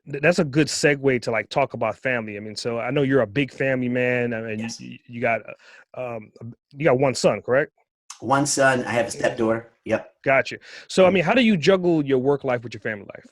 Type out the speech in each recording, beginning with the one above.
That's a good segue to like talk about family. I mean, so I know you're a big family man. I mean, Yes. um, you got one son, correct? One son. I have a stepdaughter. Yep. Gotcha. So, I mean, how do you juggle your work life with your family life?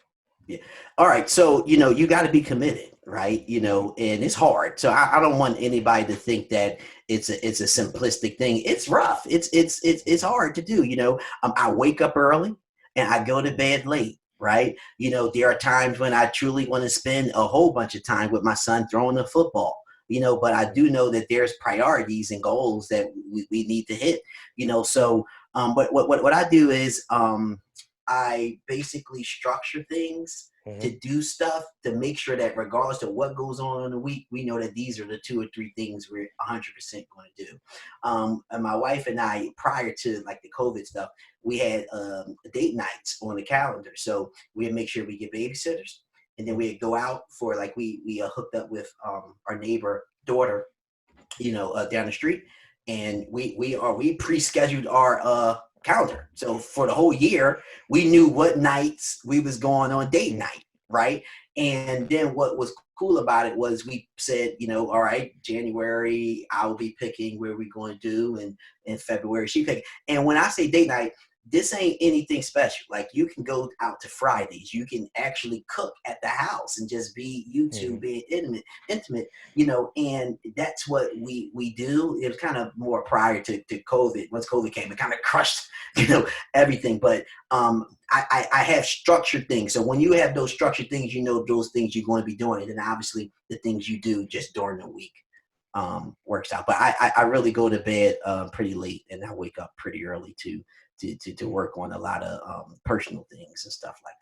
Yeah. All right. So, you got to be committed, right? And it's hard. So I don't want anybody to think that it's a simplistic thing. It's rough. It's hard to do. I wake up early and I go to bed late. Right. There are times when I truly want to spend a whole bunch of time with my son throwing the football. But I do know that there's priorities and goals that we need to hit. So what I do is I basically structure things Hmm. to do stuff to make sure that regardless of what goes on in the week, we know that these are the two or three things we're 100% going to do. And my wife and I, prior to like the COVID stuff, we had date nights on the calendar. So we'd make sure we get babysitters, and then we'd go out for like we hooked up with our neighbor daughter, down the street, and we pre-scheduled our calendar. So for the whole year, we knew what nights we was going on date night, right? And then what was cool about it was we said, all right, January I'll be picking where we're going to do, and in February she picked. And when I say date night, this ain't anything special. Like you can go out to Fridays, you can actually cook at the house and just be you two Hmm. being intimate, and that's what we do. It was kind of more prior to COVID. Once COVID came, it kind of crushed, everything. But I have structured things. So when you have those structured things, those things you're going to be doing. And then obviously the things you do just during the week works out. But I really go to bed pretty late, and I wake up pretty early to work on a lot of personal things and stuff like